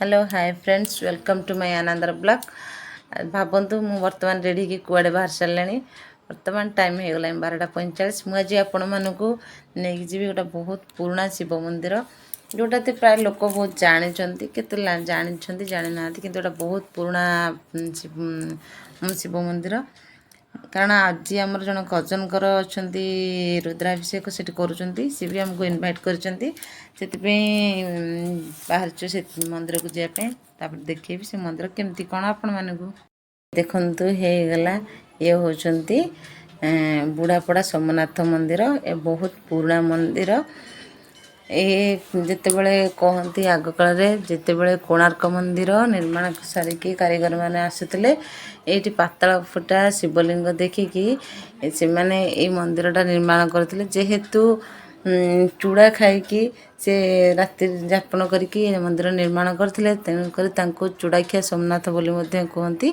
Hello hi friends welcome to my another blog. भावतु मु वर्तमान रेडी की कुआड़े बाहर सारे वर्तमान टाइम हो गला 12:45। मुझे आपण मानक नहीं जी गोटे बहुत पुराना शिव मंदिर जोटा तो प्राय लोक बहुत जानते केते जानते जानी ना कि बहुत पुराना शिव मंदिर। कारण आज आमर जन कजन अच्छा रुद्राभिषेक से कर भी आमको इनवाइट कर बाहर से मंदिर को जावाई देखे से मंदिर केमती कौन आपण मानक देखु हो गला। ये होचंती बुढ़ापड़ा सोमनाथ मंदिर। ए बहुत पुराना मंदिर। ये जितेबले कहती आग काल जितेबले कोणार्क मंदिर निर्माण सारिकी कारीगर मैंने आसुले ये पातल फुटा शिवलिंग देखिकी से मैंने ये मंदिरटा निर्माण करते जेहेतु चूड़ा खाई से राति जापन करके मंदिर निर्माण करते तेणुक चूड़ाखिया सोमनाथ बोली कहती।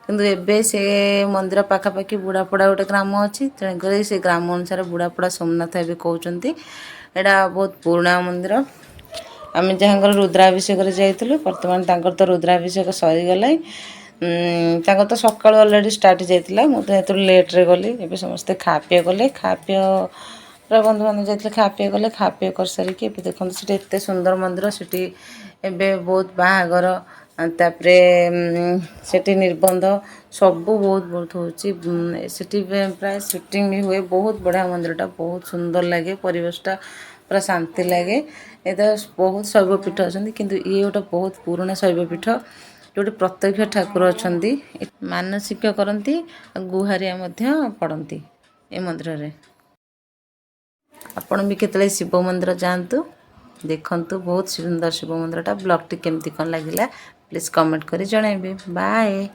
किंतु एबे से मंदिर पाखापाखि बुढ़ापड़ा गोटे ग्राम अच्छी तेणुक से ग्राम अनुसार बुढ़ापड़ा सोमनाथ एवं कहते। यहाँ बहुत पुराना मंदिर। आम जहाँ रुद्राभिषेक जाइलु बर्तमान तो रुद्राभिषेक सरीगला। तो सका अलरेडी स्टार्ट जाइला मुझे लेट्रे गली ए समस्ते खा पी गले खा पी पूरा बंधु बांधव जाते खा पी गले खा पी कर सारिकी देखते से एत सुंदर मंदिर से बहुत बाहागर तापरे सेठी निबंध सबू बहुत बहुत होती प्राय सिटिंग भी हुए। बहुत बढ़िया मंदिरटा बहुत सुंदर लगे परिवेशटा पूरा शांति लगे। ये तो बहुत शैवपीठ अच्छा किंतु ये गोटे बहुत पुराना शैवपीठ जो प्रत्यक्ष ठाकुर अच्छा मानसिक करती गुहारिया पड़ती ए मंदिर रे। आपण भी केतले शिव मंदिर जातु देखंतु बहुत सुंदर शिव मंदिरटा। ब्लॉग टी केमती कौन लगिला प्लीज कमेंट करी जणाइबे। बाय।